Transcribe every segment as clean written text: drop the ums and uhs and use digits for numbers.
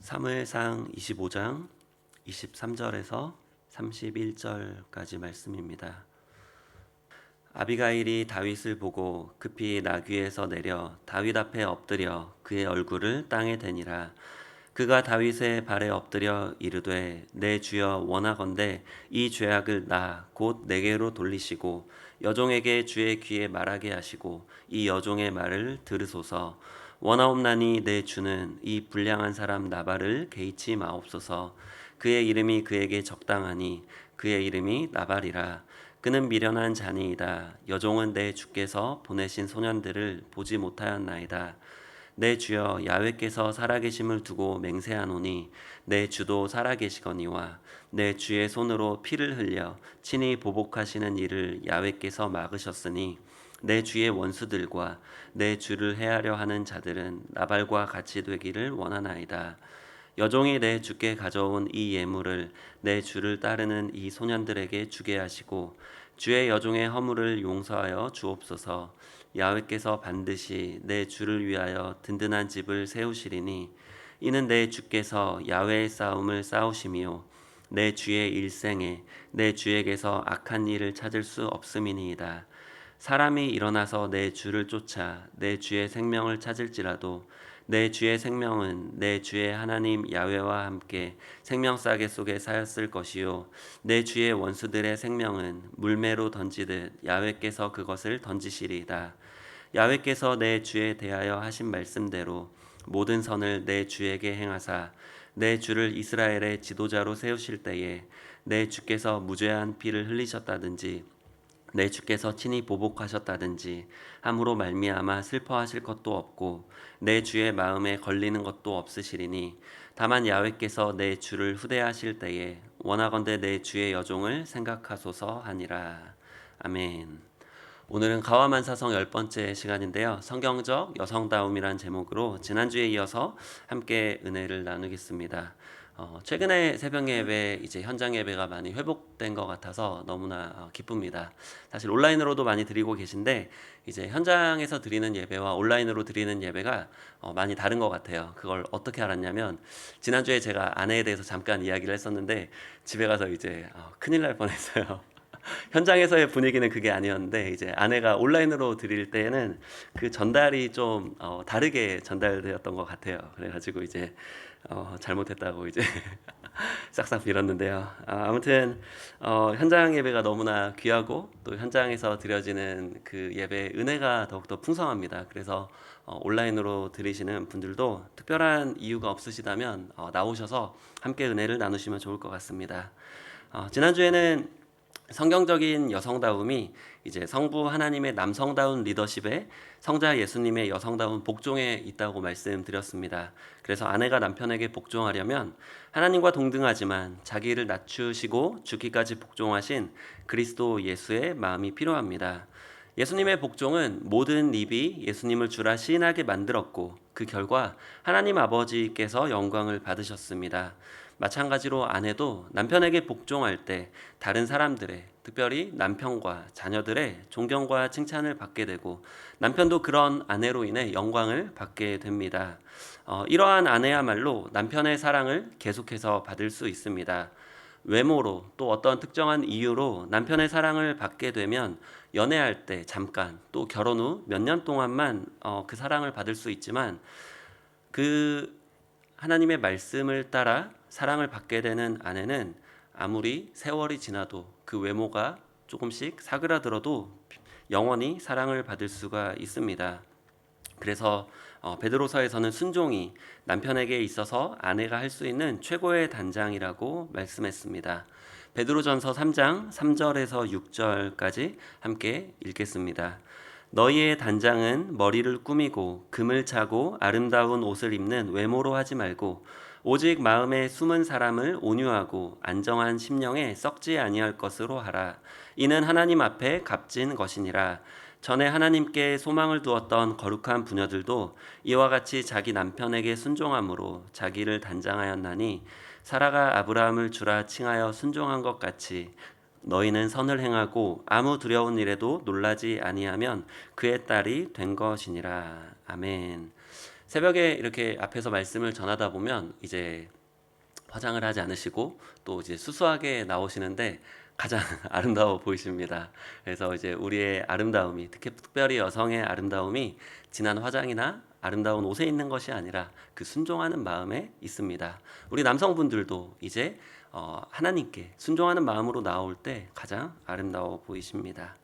사무엘상 25장 23절에서 31절까지 말씀입니다. 아비가일이 다윗을 보고 급히 나귀에서 내려 다윗 앞에 엎드려 그의 얼굴을 땅에 대니라. 그가 다윗의 발에 엎드려 이르되 내 주여 원하건대 이 죄악을 나 곧 내게로 돌리시고 여종에게 주의 귀에 말하게 하시고 이 여종의 말을 들으소서. 원하옵나니 내 주는 이 불량한 사람 나발을 개의치 마옵소서. 그의 이름이 그에게 적당하니 그의 이름이 나발이라. 그는 미련한 자니이다. 여종은 내 주께서 보내신 소년들을 보지 못하였나이다. 내 주여 야훼께서 살아계심을 두고 맹세하노니 내 주도 살아계시거니와 내 주의 손으로 피를 흘려 친히 보복하시는 일을 야훼께서 막으셨으니 내 주의 원수들과 내 주를 해하려 하는 자들은 나발과 같이 되기를 원하나이다. 여종이 내 주께 가져온 이 예물을 내 주를 따르는 이 소년들에게 주게 하시고 주의 여종의 허물을 용서하여 주옵소서. 야훼께서 반드시 내 주를 위하여 든든한 집을 세우시리니 이는 내 주께서 야훼의 싸움을 싸우심이요 내 주의 일생에 내 주에게서 악한 일을 찾을 수 없음이니이다. 사람이 일어나서 내 주를 쫓아 내 주의 생명을 찾을지라도 내 주의 생명은 내 주의 하나님 야훼와 함께 생명싸개 속에 사였을 것이요 내 주의 원수들의 생명은 물매로 던지듯 야훼께서 그것을 던지시리이다. 야훼께서 내 주에 대하여 하신 말씀대로 모든 선을 내 주에게 행하사 내 주를 이스라엘의 지도자로 세우실 때에 내 주께서 무죄한 피를 흘리셨다든지 내 주께서 친히 보복하셨다든지 함으로 말미암아 슬퍼하실 것도 없고 내 주의 마음에 걸리는 것도 없으시리니 다만 야훼께서 내 주를 후대하실 때에 원하건대 내 주의 여종을 생각하소서 하니라. 아멘. 오늘은 가와만사성 10번째 시간인데요. 성경적 여성다움이란 제목으로 지난주에 이어서 함께 은혜를 나누겠습니다. 최근에 새벽 예배 이제 현장 예배가 많이 회복된 것 같아서 너무나 기쁩니다. 사실 온라인으로도 많이 드리고 계신데 이제 현장에서 드리는 예배와 온라인으로 드리는 예배가 많이 다른 것 같아요. 그걸 어떻게 알았냐면 지난주에 제가 아내에 대해서 잠깐 이야기를 했었는데 집에 가서 이제 큰일 날 뻔했어요. 현장에서의 분위기는 그게 아니었는데 이제 아내가 온라인으로 드릴 때는 그 전달이 좀 다르게 전달되었던 것 같아요. 그래가지고 이제 잘못했다고 이제 싹싹 빌었는데요. 아무튼 현장 예배가 너무나 귀하고 또 현장에서 드려지는 그 예배 은혜가 더욱더 풍성합니다. 그래서 온라인으로 들으시는 분들도 특별한 이유가 없으시다면 나오셔서 함께 은혜를 나누시면 좋을 것 같습니다. 지난주에는 성경적인 여성다움이 이제 성부 하나님의 남성다운 리더십에 성자 예수님의 여성다운 복종에 있다고 말씀드렸습니다. 그래서 아내가 남편에게 복종하려면 하나님과 동등하지만 자기를 낮추시고 죽기까지 복종하신 그리스도 예수의 마음이 필요합니다. 예수님의 복종은 모든 입이 예수님을 주라 시인하게 만들었고 그 결과 하나님 아버지께서 영광을 받으셨습니다. 마찬가지로 아내도 남편에게 복종할 때 다른 사람들의 특별히 남편과 자녀들의 존경과 칭찬을 받게 되고 남편도 그런 아내로 인해 영광을 받게 됩니다. 이러한 아내야말로 남편의 사랑을 계속해서 받을 수 있습니다. 외모로 또 어떤 특정한 이유로 남편의 사랑을 받게 되면 연애할 때 잠깐 또 결혼 후 몇 년 동안만 그 사랑을 받을 수 있지만 그 하나님의 말씀을 따라 사랑을 받게 되는 아내는 아무리 세월이 지나도 그 외모가 조금씩 사그라들어도 영원히 사랑을 받을 수가 있습니다. 그래서 베드로서에서는 순종이 남편에게 있어서 아내가 할 수 있는 최고의 단장이라고 말씀했습니다. 베드로전서 3장 3절에서 6절까지 함께 읽겠습니다. 너희의 단장은 머리를 꾸미고 금을 차고 아름다운 옷을 입는 외모로 하지 말고 오직 마음에 숨은 사람을 온유하고 안정한 심령에 썩지 아니할 것으로 하라. 이는 하나님 앞에 값진 것이니라. 전에 하나님께 소망을 두었던 거룩한 부녀들도 이와 같이 자기 남편에게 순종함으로 자기를 단장하였나니 사라가 아브라함을 주라 칭하여 순종한 것 같이 너희는 선을 행하고 아무 두려운 일에도 놀라지 아니하면 그의 딸이 된 것이니라. 아멘. 새벽에 이렇게 앞에서 말씀을 전하다 보면 이제 화장을 하지 않으시고 또 이제 수수하게 나오시는데 가장 아름다워 보이십니다. 그래서 이제 우리의 아름다움이, 특별히 여성의 아름다움이 진한 화장이나 아름다운 옷에 있는 것이 아니라 그 순종하는 마음에 있습니다. 우리 남성분들도 이제 하나님께 순종하는 마음으로 나올 때 가장 아름다워 보이십니다.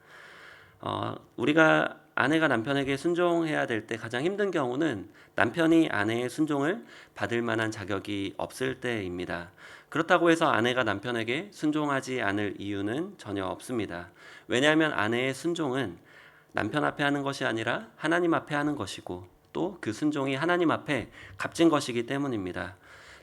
우리가 아내가 남편에게 순종해야 될 때 가장 힘든 경우는 남편이 아내의 순종을 받을 만한 자격이 없을 때입니다. 그렇다고 해서 아내가 남편에게 순종하지 않을 이유는 전혀 없습니다. 왜냐하면 아내의 순종은 남편 앞에 하는 것이 아니라 하나님 앞에 하는 것이고 또 그 순종이 하나님 앞에 값진 것이기 때문입니다.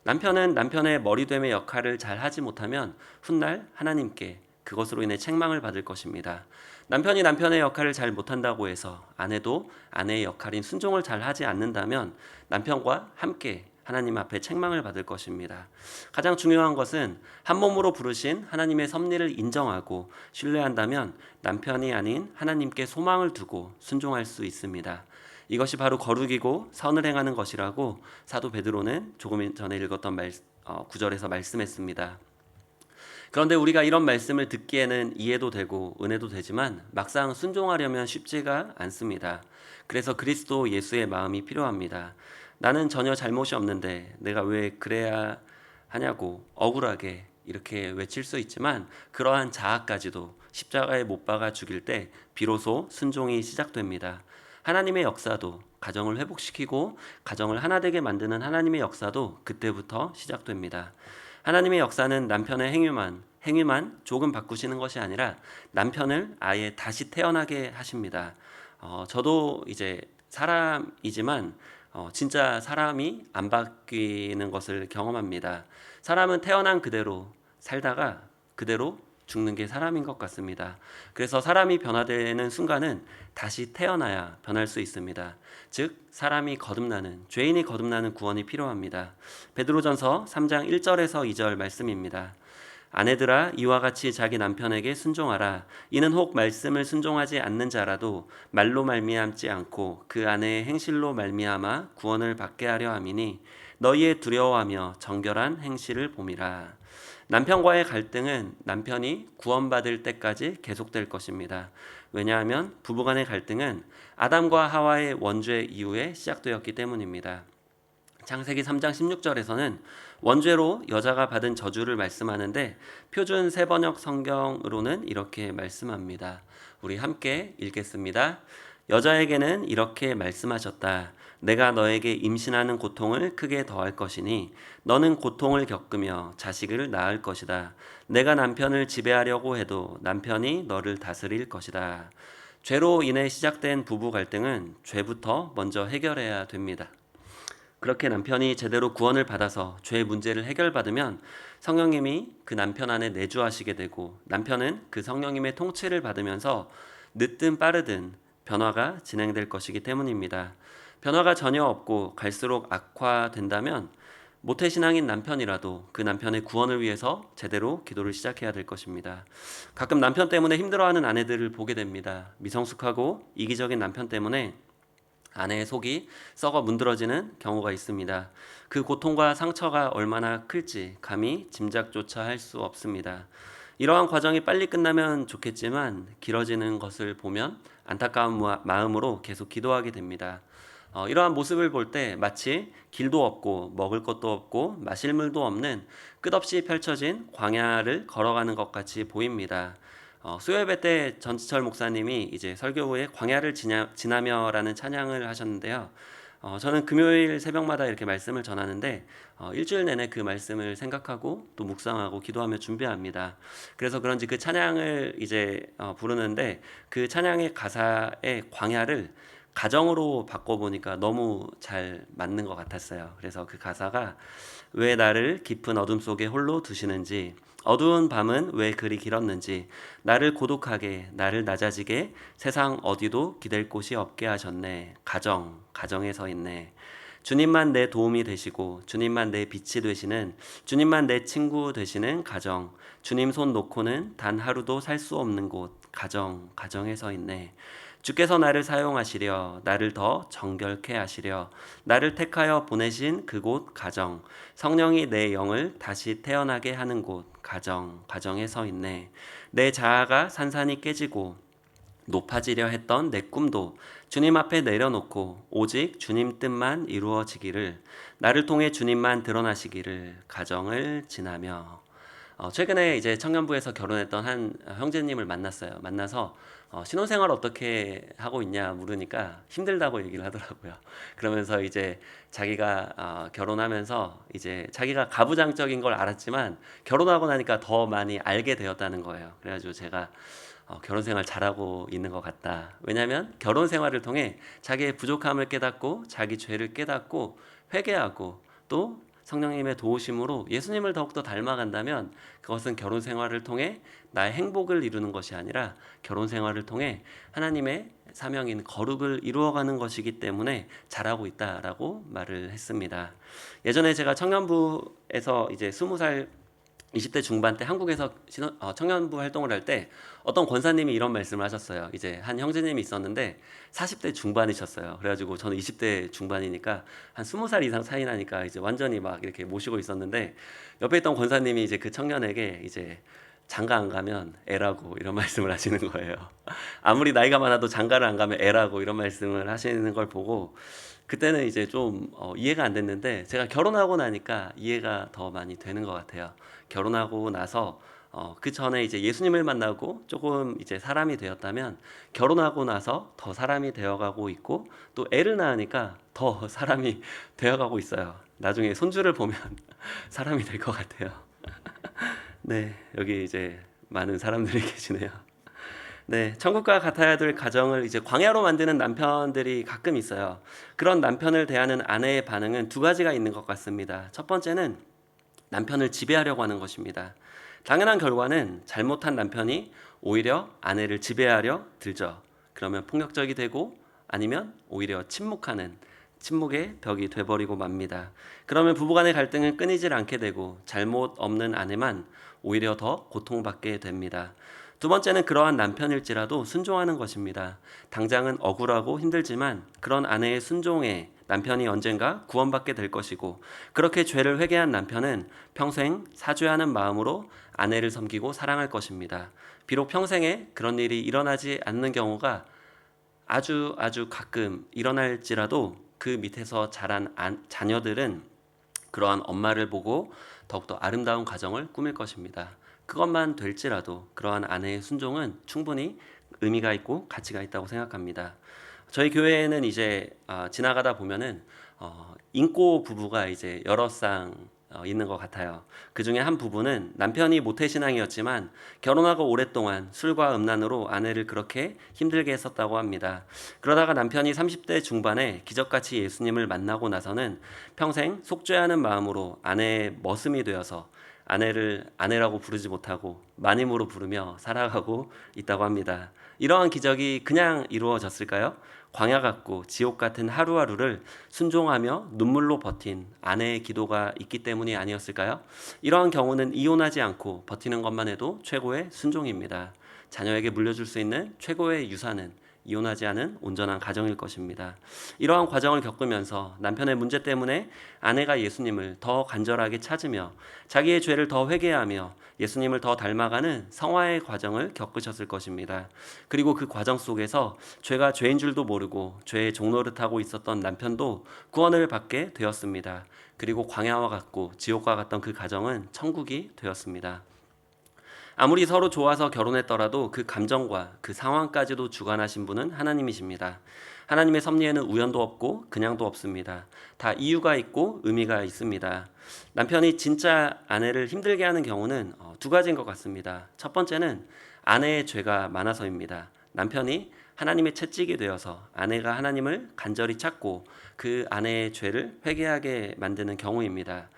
남편은 남편의 머리됨의 역할을 잘 하지 못하면 훗날 하나님께 그것으로 인해 책망을 받을 것입니다. 남편이 남편의 역할을 잘 못한다고 해서 아내도 아내의 역할인 순종을 잘 하지 않는다면 남편과 함께 하나님 앞에 책망을 받을 것입니다. 가장 중요한 것은 한 몸으로 부르신 하나님의 섭리를 인정하고 신뢰한다면 남편이 아닌 하나님께 소망을 두고 순종할 수 있습니다. 이것이 바로 거룩이고 선을 행하는 것이라고 사도 베드로는 조금 전에 읽었던 구절에서 말씀했습니다. 그런데 우리가 이런 말씀을 듣기에는 이해도 되고 은혜도 되지만 막상 순종하려면 쉽지가 않습니다. 그래서 그리스도 예수의 마음이 필요합니다. 나는 전혀 잘못이 없는데 내가 왜 그래야 하냐고 억울하게 이렇게 외칠 수 있지만 그러한 자아까지도 십자가에 못 박아 죽일 때 비로소 순종이 시작됩니다. 하나님의 역사도 가정을 회복시키고 가정을 하나 되게 만드는 하나님의 역사도 그때부터 시작됩니다. 하나님의 역사는 남편의 행위만 조금 바꾸시는 것이 아니라 남편을 아예 다시 태어나게 하십니다. 저도 이제 사람이지만 진짜 사람이 안 바뀌는 것을 경험합니다. 사람은 태어난 그대로 살다가 그대로 죽는 게 사람인 것 같습니다. 그래서 사람이 변화되는 순간은 다시 태어나야 변할 수 있습니다. 즉 사람이 거듭나는, 죄인이 거듭나는 구원이 필요합니다. 베드로전서 3장 1절에서 2절 말씀입니다. 아내들아 이와 같이 자기 남편에게 순종하라. 이는 혹 말씀을 순종하지 않는 자라도 말로 말미암지 않고 그 아내의 행실로 말미암아 구원을 받게 하려 함이니 너희의 두려워하며 정결한 행실을 봄이라. 남편과의 갈등은 남편이 구원받을 때까지 계속될 것입니다. 왜냐하면 부부간의 갈등은 아담과 하와의 원죄 이후에 시작되었기 때문입니다. 창세기 3장 16절에서는 원죄로 여자가 받은 저주를 말씀하는데 표준 세번역 성경으로는 이렇게 말씀합니다. 우리 함께 읽겠습니다. 여자에게는 이렇게 말씀하셨다. 내가 너에게 임신하는 고통을 크게 더할 것이니 너는 고통을 겪으며 자식을 낳을 것이다. 내가 남편을 지배하려고 해도 남편이 너를 다스릴 것이다. 죄로 인해 시작된 부부 갈등은 죄부터 먼저 해결해야 됩니다. 그렇게 남편이 제대로 구원을 받아서 죄의 문제를 해결받으면 성령님이 그 남편 안에 내주하시게 되고 남편은 그 성령님의 통치를 받으면서 늦든 빠르든 변화가 진행될 것이기 때문입니다. 변화가 전혀 없고 갈수록 악화된다면 모태신앙인 남편이라도 그 남편의 구원을 위해서 제대로 기도를 시작해야 될 것입니다. 가끔 남편 때문에 힘들어하는 아내들을 보게 됩니다. 미성숙하고 이기적인 남편 때문에 아내의 속이 썩어 문드러지는 경우가 있습니다. 그 고통과 상처가 얼마나 클지 감히 짐작조차 할 수 없습니다. 이러한 과정이 빨리 끝나면 좋겠지만 길어지는 것을 보면 안타까운 마음으로 계속 기도하게 됩니다. 이러한 모습을 볼 때 마치 길도 없고 먹을 것도 없고 마실 물도 없는 끝없이 펼쳐진 광야를 걸어가는 것 같이 보입니다. 수요예배 때 전지철 목사님이 이제 설교 후에 광야를 지나며라는 찬양을 하셨는데요. 저는 금요일 새벽마다 이렇게 말씀을 전하는데 일주일 내내 그 말씀을 생각하고 또 묵상하고 기도하며 준비합니다. 그래서 그런지 그 찬양을 이제 부르는데 그 찬양의 가사의 광야를 가정으로 바꿔보니까 너무 잘 맞는 것 같았어요. 그래서 그 가사가 왜 나를 깊은 어둠 속에 홀로 두시는지 어두운 밤은 왜 그리 길었는지 나를 고독하게 나를 낮아지게 세상 어디도 기댈 곳이 없게 하셨네. 가정에 서 있네. 주님만 내 도움이 되시고 주님만 내 빛이 되시는 주님만 내 친구 되시는 가정 주님 손 놓고는 단 하루도 살 수 없는 곳 가정에 서 있네. 주께서 나를 사용하시려 나를 더 정결케 하시려 나를 택하여 보내신 그곳 가정, 성령이 내 영을 다시 태어나게 하는 곳 가정에 서 있네. 내 자아가 산산이 깨지고 높아지려 했던 내 꿈도 주님 앞에 내려놓고 오직 주님 뜻만 이루어지기를, 나를 통해 주님만 드러나시기를 가정을 지나며. 최근에 이제 청년부에서 결혼했던 한 형제님을 만났어요. 만나서 신혼생활 어떻게 하고 있냐 물으니까 힘들다고 얘기를 하더라고요. 그러면서 이제 자기가 결혼하면서 이제 자기가 가부장적인 걸 알았지만 결혼하고 나니까 더 많이 알게 되었다는 거예요. 그래가지고 제가 결혼 생활 잘하고 있는 것 같다. 왜냐하면 결혼 생활을 통해 자기의 부족함을 깨닫고 자기 죄를 깨닫고 회개하고 또 성령님의 도우심으로 예수님을 더욱더 닮아간다면 그것은 결혼 생활을 통해 나의 행복을 이루는 것이 아니라 결혼 생활을 통해 하나님의 사명인 거룩을 이루어가는 것이기 때문에 잘하고 있다라고 말을 했습니다. 예전에 제가 청년부에서 이제 20살 20대 중반 때 한국에서 청년부 활동을 할 때 어떤 권사님이 이런 말씀을 하셨어요. 이제 한 형제님이 있었는데 40대 중반이셨어요. 그래가지고 저는 20대 중반이니까 한 20살 이상 차이 나니까 이제 완전히 막 이렇게 모시고 있었는데 옆에 있던 권사님이 이제 그 청년에게 이제 장가 안 가면 애라고 이런 말씀을 하시는 거예요. 아무리 나이가 많아도 장가를 안 가면 애라고 이런 말씀을 하시는 걸 보고 그때는 이제 좀 이해가 안 됐는데 제가 결혼하고 나니까 이해가 더 많이 되는 것 같아요. 결혼하고 나서 그 전에 이제 예수님을 만나고 조금 이제 사람이 되었다면 결혼하고 나서 더 사람이 되어가고 있고 또 애를 낳으니까 더 사람이 되어가고 있어요. 나중에 손주를 보면 사람이 될 것 같아요. 네, 여기 이제 많은 사람들이 계시네요. 네, 천국과 같아야 될 가정을 이제 광야로 만드는 남편들이 가끔 있어요. 그런 남편을 대하는 아내의 반응은 두 가지가 있는 것 같습니다. 첫 번째는 남편을 지배하려고 하는 것입니다. 당연한 결과는 잘못한 남편이 오히려 아내를 지배하려 들죠. 그러면 폭력적이 되고 아니면 오히려 침묵의 벽이 돼버리고 맙니다. 그러면 부부간의 갈등은 끊이질 않게 되고 잘못 없는 아내만 오히려 더 고통받게 됩니다. 두 번째는 그러한 남편일지라도 순종하는 것입니다. 당장은 억울하고 힘들지만 그런 아내의 순종에 남편이 언젠가 구원받게 될 것이고 그렇게 죄를 회개한 남편은 평생 사죄하는 마음으로 아내를 섬기고 사랑할 것입니다. 비록 평생에 그런 일이 일어나지 않는 경우가 아주 가끔 일어날지라도 그 밑에서 자란 자녀들은 그러한 엄마를 보고 더욱더 아름다운 가정을 꾸밀 것입니다. 그것만 될지라도 그러한 아내의 순종은 충분히 의미가 있고 가치가 있다고 생각합니다. 저희 교회에는 이제 지나가다 보면은 인꼬 부부가 이제 여러 쌍 있는 것 같아요. 그 중에 한 부부는 남편이 모태신앙이었지만 결혼하고 오랫동안 술과 음란으로 아내를 그렇게 힘들게 했었다고 합니다. 그러다가 남편이 30대 중반에 기적같이 예수님을 만나고 나서는 평생 속죄하는 마음으로 아내의 머슴이 되어서 아내를 아내라고 부르지 못하고 마님으로 부르며 살아가고 있다고 합니다. 이러한 기적이 그냥 이루어졌을까요? 광야 같고 지옥 같은 하루하루를 순종하며 눈물로 버틴 아내의 기도가 있기 때문이 아니었을까요? 이러한 경우는 이혼하지 않고 버티는 것만 해도 최고의 순종입니다. 자녀에게 물려줄 수 있는 최고의 유산은 이혼하지 않은 온전한 가정일 것입니다. 이러한 과정을 겪으면서 남편의 문제 때문에 아내가 예수님을 더 간절하게 찾으며 자기의 죄를 더 회개하며 예수님을 더 닮아가는 성화의 과정을 겪으셨을 것입니다. 그리고 그 과정 속에서 죄가 죄인 줄도 모르고 죄의 종노릇하고 있었던 남편도 구원을 받게 되었습니다. 그리고 광야와 같고 지옥과 같던 그 가정은 천국이 되었습니다. 아무리 서로 좋아서 결혼했더라도 그 감정과 그 상황까지도 주관하신 분은 하나님이십니다. 하나님의 섭리에는 우연도 없고 그냥도 없습니다. 다 이유가 있고 의미가 있습니다. 남편이 진짜 아내를 힘들게 하는 경우는 두 가지인 것 같습니다. 첫 번째는 아내의 죄가 많아서입니다. 남편이 하나님의 채찍이 되어서 아내가 하나님을 간절히 찾고 그 아내의 죄를 회개하게 만드는 경우입니다.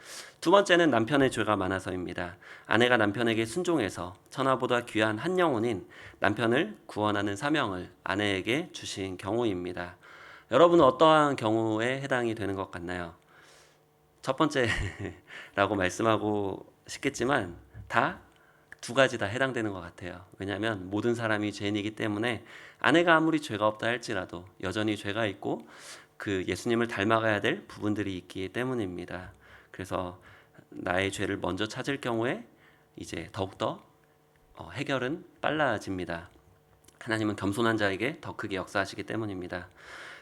두 번째는 남편의 죄가 많아서입니다. 아내가 남편에게 순종해서 천하보다 귀한 한 영혼인 남편을 구원하는 사명을 아내에게 주신 경우입니다. 여러분은 어떠한 경우에 해당이 되는 것 같나요? 첫 번째라고 말씀하고 싶겠지만 다 두 가지 다 해당되는 것 같아요. 왜냐하면 모든 사람이 죄인이기 때문에 아내가 아무리 죄가 없다 할지라도 여전히 죄가 있고 그 예수님을 닮아가야 될 부분들이 있기 때문입니다. 그래서 나의 죄를 먼저 찾을 경우에 이제 더욱더 해결은 빨라집니다. 하나님은 겸손한 자에게 더 크게 역사하시기 때문입니다.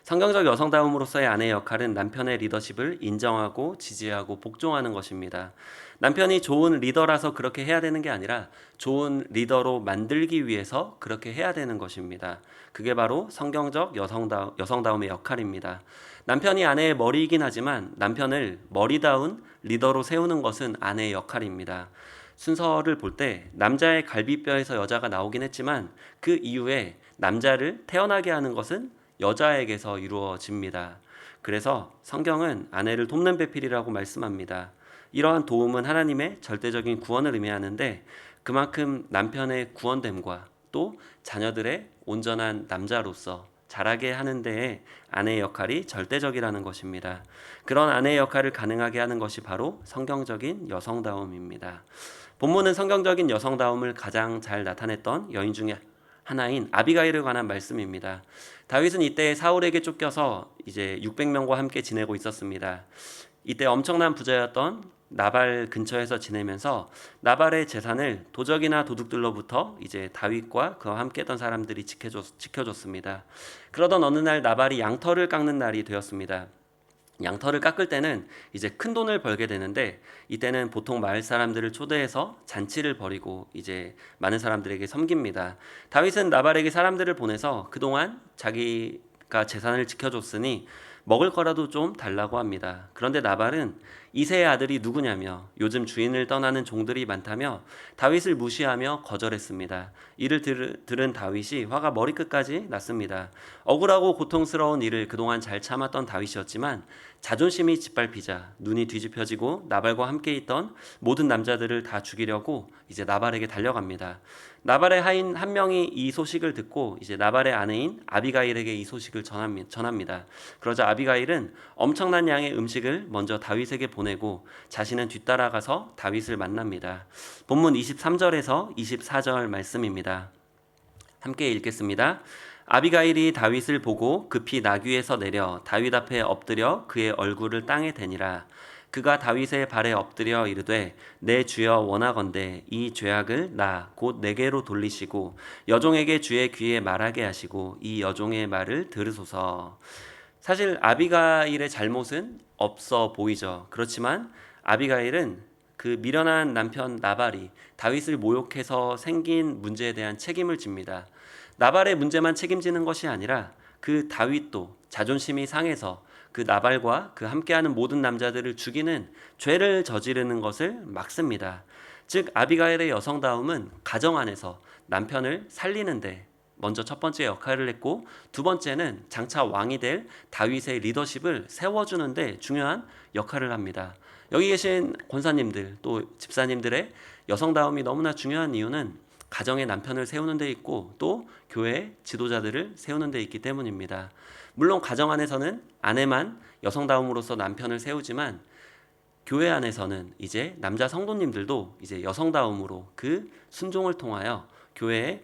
성경적 여성다움으로서의 아내의 역할은 남편의 리더십을 인정하고 지지하고 복종하는 것입니다. 남편이 좋은 리더라서 그렇게 해야 되는 게 아니라 좋은 리더로 만들기 위해서 그렇게 해야 되는 것입니다. 그게 바로 성경적 여성다움의 역할입니다. 남편이 아내의 머리이긴 하지만 남편을 머리다운 리더로 세우는 것은 아내의 역할입니다. 순서를 볼 때 남자의 갈비뼈에서 여자가 나오긴 했지만 그 이후에 남자를 태어나게 하는 것은 여자에게서 이루어집니다. 그래서 성경은 아내를 돕는 배필이라고 말씀합니다. 이러한 도움은 하나님의 절대적인 구원을 의미하는데 그만큼 남편의 구원됨과 또 자녀들의 온전한 남자로서 자라게 하는 데에 아내의 역할이 절대적이라는 것입니다. 그런 아내의 역할을 가능하게 하는 것이 바로 성경적인 여성다움입니다. 본문은 성경적인 여성다움을 가장 잘 나타냈던 여인 중에 하나인 아비가일에 관한 말씀입니다. 다윗은 이때 사울에게 쫓겨서 이제 600명과 함께 지내고 있었습니다. 이때 엄청난 부자였던 나발 근처에서 지내면서 나발의 재산을 도적이나 도둑들로부터 이제 다윗과 그와 함께했던 사람들이 지켜줬습니다. 그러던 어느 날 나발이 양털을 깎는 날이 되었습니다. 양털을 깎을 때는 이제 큰 돈을 벌게 되는데 이때는 보통 마을 사람들을 초대해서 잔치를 벌이고 이제 많은 사람들에게 섬깁니다. 다윗은 나발에게 사람들을 보내서 그동안 자기가 재산을 지켜줬으니 먹을 거라도 좀 달라고 합니다. 그런데 나발은 이새의 아들이 누구냐며 요즘 주인을 떠나는 종들이 많다며 다윗을 무시하며 거절했습니다. 이를 들은 다윗이 화가 머리끝까지 났습니다. 억울하고 고통스러운 일을 그동안 잘 참았던 다윗이었지만 자존심이 짓밟히자 눈이 뒤집혀지고 나발과 함께 있던 모든 남자들을 다 죽이려고 이제 나발에게 달려갑니다. 나발의 하인 한 명이 이 소식을 듣고 이제 나발의 아내인 아비가일에게 이 소식을 전합니다. 그러자 아비가일은 엄청난 양의 음식을 먼저 다윗에게 보내고 자신은 뒤따라가서 다윗을 만납니다. 본문 23절에서 24절 말씀입니다. 함께 읽겠습니다. 아비가일이 다윗을 보고 급히 나귀에서 내려 다윗 앞에 엎드려 그의 얼굴을 땅에 대니라. 그가 다윗의 발에 엎드려 이르되 내 주여 원하건대 이 죄악을 나 곧 내게로 돌리시고 여종에게 주의 귀에 말하게 하시고 이 여종의 말을 들으소서. 사실 아비가일의 잘못은 없어 보이죠. 그렇지만 아비가일은 그 미련한 남편 나발이 다윗을 모욕해서 생긴 문제에 대한 책임을 집니다. 나발의 문제만 책임지는 것이 아니라 그 다윗도 자존심이 상해서 그 나발과 그 함께하는 모든 남자들을 죽이는 죄를 저지르는 것을 막습니다. 즉 아비가일의 여성다움은 가정 안에서 남편을 살리는데 먼저 첫 번째 역할을 했고 두 번째는 장차 왕이 될 다윗의 리더십을 세워주는데 중요한 역할을 합니다. 여기 계신 권사님들 또 집사님들의 여성다움이 너무나 중요한 이유는 가정의 남편을 세우는 데 있고 또 교회 지도자들을 세우는 데 있기 때문입니다. 물론 가정 안에서는 아내만 여성다움으로서 남편을 세우지만 교회 안에서는 이제 남자 성도님들도 이제 여성다움으로 그 순종을 통하여 교회의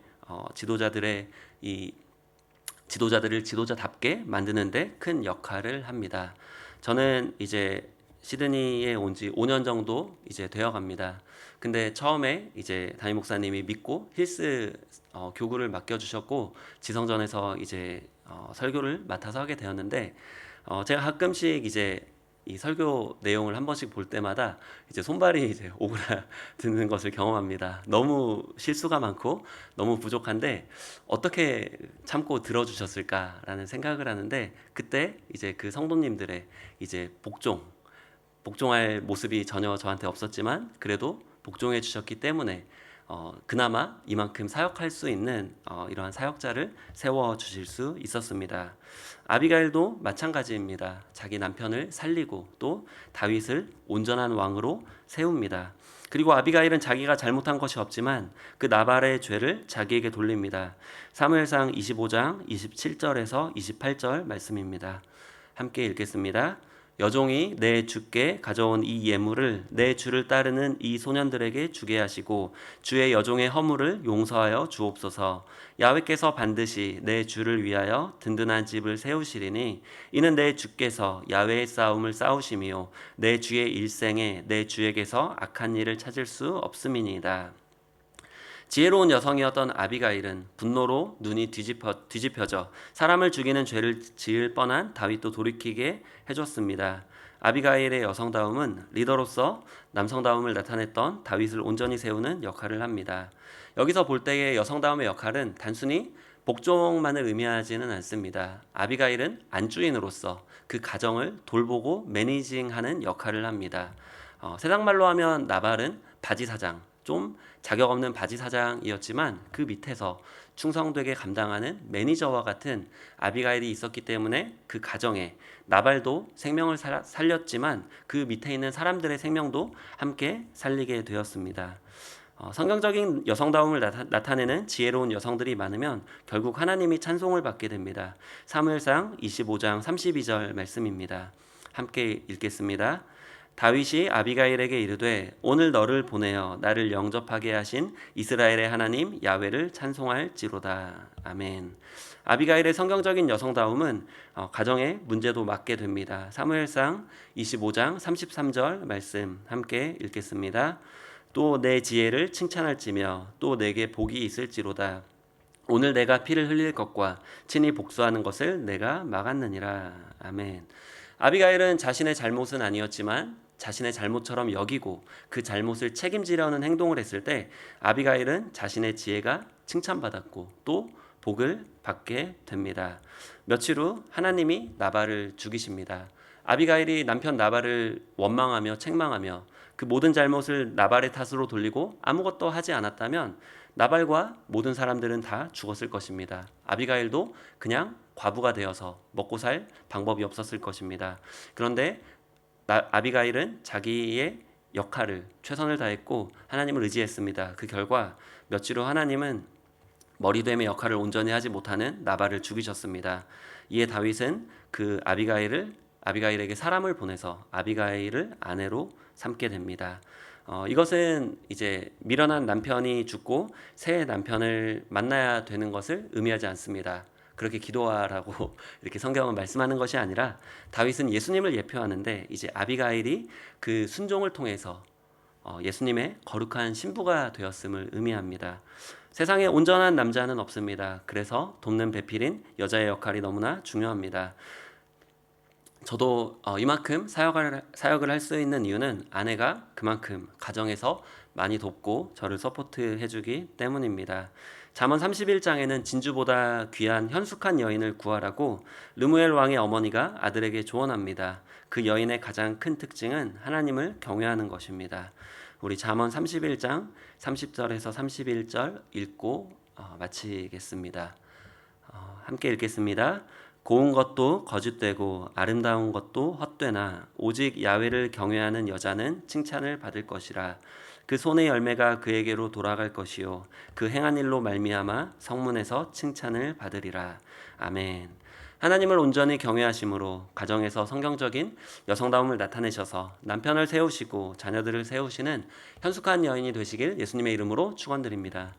지도자들의 지도자들을 지도자답게 만드는데 큰 역할을 합니다. 저는 이제 시드니에 온 지 5년 정도 이제 되어 갑니다. 근데 처음에 이제 담임 목사님이 믿고 힐스 교구를 맡겨주셨고 지성전에서 이제 설교를 맡아서 하게 되었는데 제가 가끔씩 이제 이 설교 내용을 한 번씩 볼 때마다 이제 손발이 이제 오그라드는 것을 경험합니다. 너무 실수가 많고 너무 부족한데 어떻게 참고 들어주셨을까라는 생각을 하는데 그때 이제 그 성도님들의 이제 복종할 모습이 전혀 저한테 없었지만 그래도 복종해 주셨기 때문에 그나마 이만큼 사역할 수 있는 이러한 사역자를 세워 주실 수 있었습니다. 아비가일도 마찬가지입니다. 자기 남편을 살리고 또 다윗을 온전한 왕으로 세웁니다. 그리고 아비가일은 자기가 잘못한 것이 없지만 그 나발의 죄를 자기에게 돌립니다. 사무엘상 25장 27절에서 28절 말씀입니다. 함께 읽겠습니다. 여종이 내 주께 가져온 이 예물을 내 주를 따르는 이 소년들에게 주게 하시고 주의 여종의 허물을 용서하여 주옵소서. 야훼께서 반드시 내 주를 위하여 든든한 집을 세우시리니 이는 내 주께서 야훼의 싸움을 싸우심이요 내 주의 일생에 내 주에게서 악한 일을 찾을 수 없음이니이다. 지혜로운 여성이었던 아비가일은 분노로 눈이 뒤집혀져 사람을 죽이는 죄를 지을 뻔한 다윗도 돌이키게 해줬습니다. 아비가일의 여성다움은 리더로서 남성다움을 나타냈던 다윗을 온전히 세우는 역할을 합니다. 여기서 볼 때의 여성다움의 역할은 단순히 복종만을 의미하지는 않습니다. 아비가일은 안주인으로서 그 가정을 돌보고 매니징하는 역할을 합니다. 세상 말로 하면 나발은 바지 사장, 좀 자격 없는 바지 사장이었지만 그 밑에서 충성되게 감당하는 매니저와 같은 아비가일이 있었기 때문에 그 가정에 나발도 생명을 살렸지만 그 밑에 있는 사람들의 생명도 함께 살리게 되었습니다. 성경적인 여성다움을 나타내는 지혜로운 여성들이 많으면 결국 하나님이 찬송을 받게 됩니다. 사무엘상 25장 32절 말씀입니다. 함께 읽겠습니다. 다윗이 아비가일에게 이르되 오늘 너를 보내어 나를 영접하게 하신 이스라엘의 하나님 야훼를 찬송할지로다. 아멘. 아비가일의 성경적인 여성다움은 가정의 문제도 맡게 됩니다. 사무엘상 25장 33절 말씀 함께 읽겠습니다. 또 내 지혜를 칭찬할지며 또 내게 복이 있을지로다. 오늘 내가 피를 흘릴 것과 친히 복수하는 것을 내가 막았느니라. 아멘. 아비가일은 자신의 잘못은 아니었지만 자신의 잘못처럼 여기고 그 잘못을 책임지려는 행동을 했을 때 아비가일은 자신의 지혜가 칭찬받았고 또 복을 받게 됩니다. 며칠 후 하나님이 나발을 죽이십니다. 아비가일이 남편 나발을 원망하며 책망하며 그 모든 잘못을 나발의 탓으로 돌리고 아무것도 하지 않았다면 나발과 모든 사람들은 다 죽었을 것입니다. 아비가일도 그냥 과부가 되어서 먹고 살 방법이 없었을 것입니다. 그런데 아비가일은 자기의 역할을 최선을 다했고 하나님을 의지했습니다. 그 결과 며칠 후 하나님은 머리됨의 역할을 온전히 하지 못하는 나발을 죽이셨습니다. 이에 다윗은 그 아비가일에게 사람을 보내서 아비가일을 아내로 삼게 됩니다. 이것은 이제 미련한 남편이 죽고 새 남편을 만나야 되는 것을 의미하지 않습니다. 그렇게 기도하라고 이렇게 성경은 말씀하는 것이 아니라 다윗은 예수님을 예표하는데 이제 아비가일이 그 순종을 통해서 예수님의 거룩한 신부가 되었음을 의미합니다. 세상에 온전한 남자는 없습니다. 그래서 돕는 배필인 여자의 역할이 너무나 중요합니다. 저도 이만큼 사역을 할 수 있는 이유는 아내가 그만큼 가정에서 많이 돕고 저를 서포트해주기 때문입니다. 잠언 31장에는 진주보다 귀한 현숙한 여인을 구하라고 르무엘 왕의 어머니가 아들에게 조언합니다. 그 여인의 가장 큰 특징은 하나님을 경외하는 것입니다. 우리 잠언 31장 30절에서 31절 읽고 마치겠습니다. 함께 읽겠습니다. 고운 것도 거짓되고 아름다운 것도 헛되나 오직 야훼를 경외하는 여자는 칭찬을 받을 것이라. 그 손의 열매가 그에게로 돌아갈 것이요 그 행한 일로 말미암아 성문에서 칭찬을 받으리라. 아멘. 하나님을 온전히 경외하심으로 가정에서 성경적인 여성다움을 나타내셔서 남편을 세우시고 자녀들을 세우시는 현숙한 여인이 되시길 예수님의 이름으로 축원드립니다.